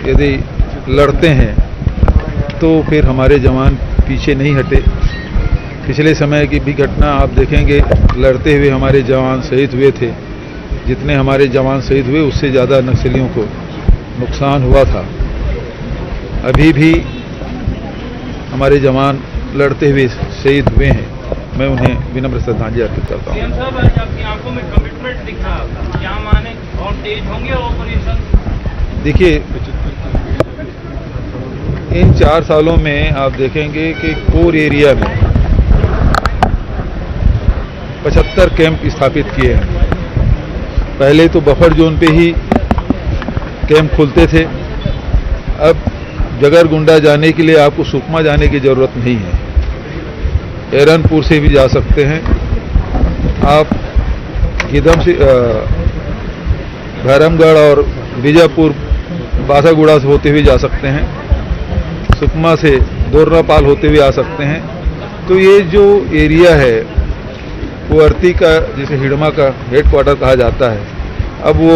यदि लड़ते हैं तो फिर हमारे जवान पीछे नहीं हटे। पिछले समय की भी घटना आप देखेंगे, लड़ते हुए हमारे जवान शहीद हुए थे। जितने हमारे जवान शहीद हुए उससे ज़्यादा नक्सलियों को नुकसान हुआ था। अभी भी हमारे जवान लड़ते हुए शहीद हुए हैं। मैं उन्हें विनम्र श्रद्धांजलि अर्पित करता हूँ। साहब, आज आपकी आंखों में कमिटमेंट दिख रहा है, क्या माने और तेज होंगे ऑपरेशन? देखिए, इन 4 सालों में आप देखेंगे कि कोर एरिया में 75 कैंप स्थापित किए हैं। पहले तो बफर जोन पे ही कैंप खुलते थे, अब जगरगुंडा जाने के लिए आपको सुकमा जाने की ज़रूरत नहीं है, एरनपुर से भी जा सकते हैं आप, गिदम से भैरमगढ़ और बीजापुर बासागुड़ा से होते हुए जा सकते हैं, सुकमा से दोर्रापाल होते हुए आ सकते हैं। तो ये जो एरिया है वो अर्ती का, जिसे हिडमा का हेडक्वार्टर कहा जाता है, अब वो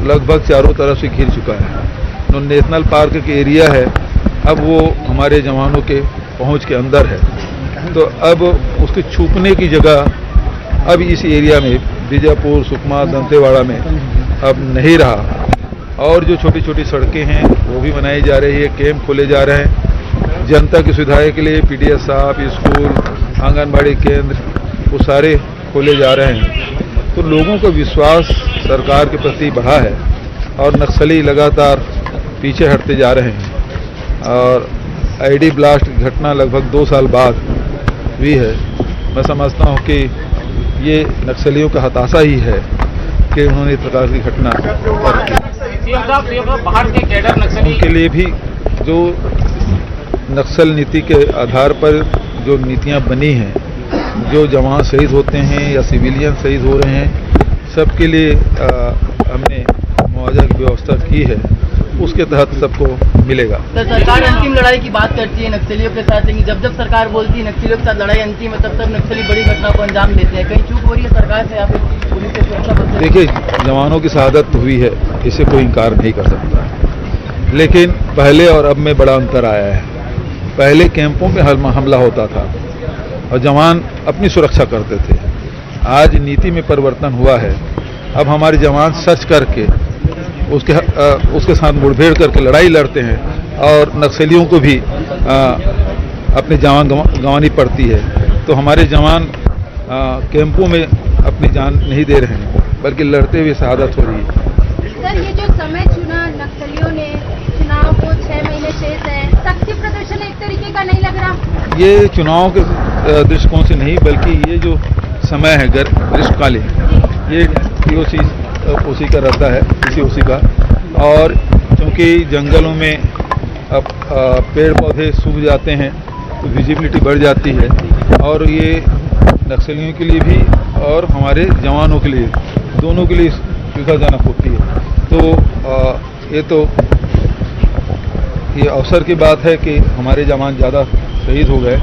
लगभग चारों तरफ से घिर चुका है। नेशनल पार्क के एरिया है, अब वो हमारे जवानों के पहुंच के अंदर है। तो अब उसके छुपने की जगह अब इस एरिया में बीजापुर, सुकमा, दंतेवाड़ा में अब नहीं रहा। और जो छोटी छोटी सड़कें हैं वो भी बनाई जा रही है, कैंप खोले जा रहे हैं जनता की सुविधा के लिए। पीडीएस साहब, स्कूल, आंगनबाड़ी केंद्र वो सारे खोले जा रहे हैं। तो लोगों का विश्वास सरकार के प्रति बढ़ा है और नक्सली लगातार पीछे हटते जा रहे हैं। और आईडी ब्लास्ट की घटना लगभग 2 साल बाद हुई है। मैं समझता हूँ कि ये नक्सलियों का हताशा ही है कि उन्होंने इस प्रकार की घटना बाहर के कैडर नक्सली उनके लिए भी जो नक्सल नीति के आधार पर जो नीतियां बनी हैं, जो जवान शहीद होते हैं या सिविलियन शहीद हो रहे हैं, सबके लिए हमने मुआवजा की व्यवस्था की है, उसके तहत सबको मिलेगा। सर, सरकार अंतिम लड़ाई की बात करती है नक्सलियों के साथ, लेकिन जब जब सरकार बोलती है नक्सलियों के साथ लड़ाई अंतिम है, तब तब नक्सली बड़ी घटना को अंजाम देते हैं। कहीं चूक हो रही है सरकार से या फिर पुलिस से सुरक्षा बल से? देखिए, जवानों की शहादत हुई है, इसे कोई इनकार नहीं कर सकता, लेकिन पहले और अब में बड़ा अंतर आया है। पहले कैंपों में हमला होता था और जवान अपनी सुरक्षा करते थे। आज नीति में परिवर्तन हुआ है। अब हमारे जवान सर्च करके उसके साथ मुठभेड़ करके लड़ाई लड़ते हैं और नक्सलियों को भी अपनी जान गंवानी पड़ती है। तो हमारे जवान कैंपों में अपनी जान नहीं दे रहे हैं, बल्कि लड़ते हुए शहादत हो रही है। सर, ये जो समय चुना नक्सलियों ने, चुनाव को 6 महीने शेष है, शक्ति प्रदर्शन एक तरीके का नहीं लग रहा? ये चुनाव के दृष्टिकोण से नहीं, बल्कि ये जो समय है ग्रीष्मकालीन, ये उसी का रहता है, उसी का। और क्योंकि जंगलों में अब पेड़ पौधे सूख जाते हैं तो विजिबिलिटी बढ़ जाती है, और ये नक्सलियों के लिए भी और हमारे जवानों के लिए, दोनों के लिए सुविधाजनक होती है। तो ये अवसर की बात है कि हमारे जवान ज़्यादा शहीद हो गए,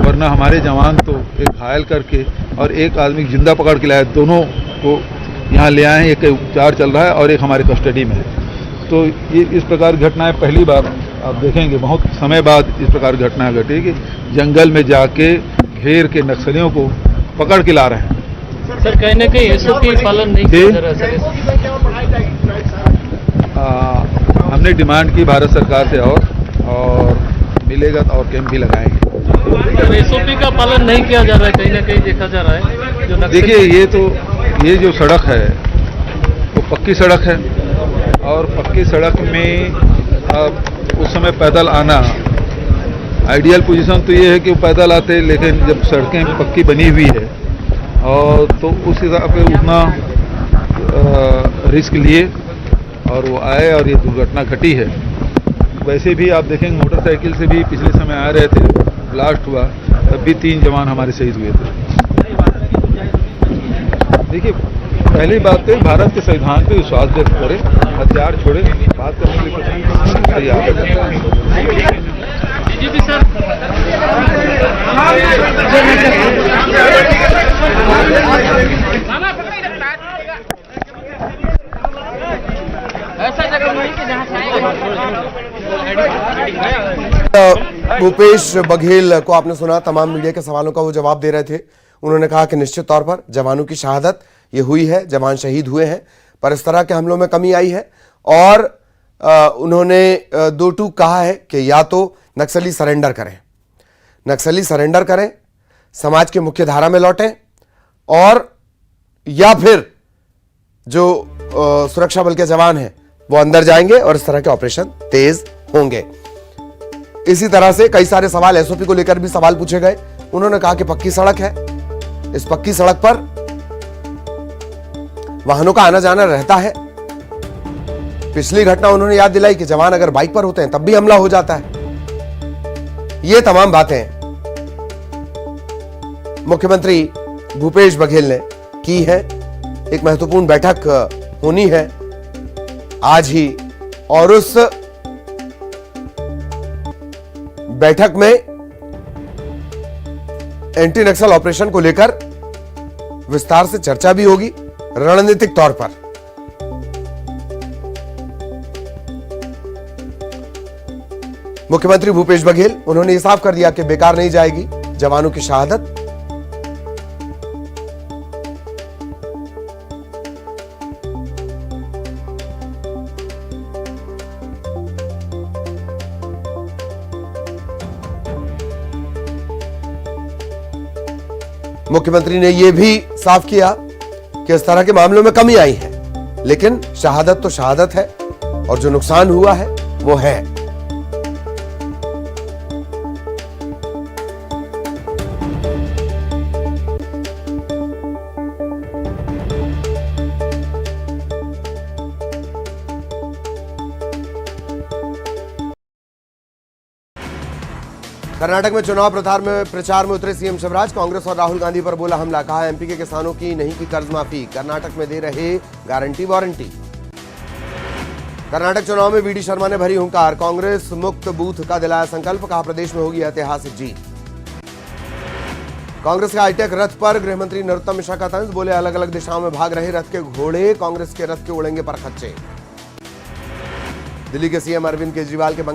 वरना हमारे जवान तो एक घायल करके और एक आदमी जिंदा पकड़ के लाए, दोनों को यहाँ ले आए हैं। एक उपचार चल रहा है और एक हमारे कस्टडी में है। तो ये इस प्रकार की घटनाएं पहली बार आप देखेंगे, बहुत समय बाद इस प्रकार की घटनाएं घटी कि जंगल में जाके घेर के नक्सलियों को पकड़ के ला रहे हैं। सर, कहीं ना कहीं एसओपी पालन नहीं किया जा रहा है। हमने डिमांड की भारत सरकार से और मिलेगा तो और कैंप भी लगाएंगे। एसओपी का पालन नहीं किया जा रहा है, कहीं ना कहीं देखा जा रहा है। देखिए, ये जो सड़क है वो पक्की सड़क है, और पक्की सड़क में उस समय पैदल आना, आइडियल पोजीशन तो ये है कि वो पैदल आते, लेकिन जब सड़कें पक्की बनी हुई है और तो उस हिसाब पे उतना रिस्क लिए और वो आए और ये दुर्घटना घटी है। वैसे भी आप देखेंगे मोटरसाइकिल से भी पिछले समय आ रहे थे, ब्लास्ट हुआ, तब भी 3 जवान हमारे शहीद हुए थे। देखिए, पहली बात तो भारत के संविधान पे विश्वास व्यक्त करें, हथियार छोड़े, बात करने के लिए तैयार है। जी सर, ऐसा जगह नहीं कि जहाँ भूपेश बघेल को आपने सुना, तमाम मीडिया के सवालों का वो जवाब दे रहे थे। उन्होंने कहा कि निश्चित तौर पर जवानों की शहादत ये हुई है, जवान शहीद हुए हैं, पर इस तरह के हमलों में कमी आई है। और उन्होंने 2 टूक कहा है कि या तो नक्सली सरेंडर करें, समाज की मुख्य धारा में लौटें, और या फिर जो सुरक्षा बल के जवान हैं वो अंदर जाएंगे और इस तरह के ऑपरेशन तेज होंगे। इसी तरह से कई सारे सवाल एसओपी को लेकर भी सवाल पूछे गए। उन्होंने कहा कि पक्की सड़क है, इस पक्की सड़क पर वाहनों का आना जाना रहता है। पिछली घटना उन्होंने याद दिलाई कि जवान अगर बाइक पर होते हैं तब भी हमला हो जाता है। ये तमाम बातें मुख्यमंत्री भूपेश बघेल ने की है। एक महत्वपूर्ण बैठक होनी है आज ही, और उस बैठक में एंटी नक्सल ऑपरेशन को लेकर विस्तार से चर्चा भी होगी रणनीतिक तौर पर। मुख्यमंत्री भूपेश बघेल उन्होंने ये साफ कर दिया कि बेकार नहीं जाएगी जवानों की शहादत। मुख्यमंत्री ने यह भी साफ किया कि इस तरह के मामलों में कमी आई है, लेकिन शहादत तो शहादत है और जो नुकसान हुआ है वो है। कर्नाटक में चुनाव प्रचार में उतरे सीएम शिवराज। कांग्रेस और राहुल गांधी पर बोला हमला। कहा एमपी के किसानों की नहीं की कर्ज माफी, कर्नाटक में दे रहे गारंटी वारंटी। कर्नाटक चुनाव में वीडी शर्मा ने भरी हुंकार। कांग्रेस मुक्त बूथ का दिलाया संकल्प। कहा प्रदेश में होगी ऐतिहासिक जीत। कांग्रेस के हाईटेक रथ पर गृहमंत्री नरोत्तम मिश्रा का तंज। बोले अलग अलग दिशाओं में भाग रहे रथ के घोड़े, कांग्रेस के रथ के उड़ेंगे पर खच्चे। दिल्ली के सीएम अरविंद केजरीवाल के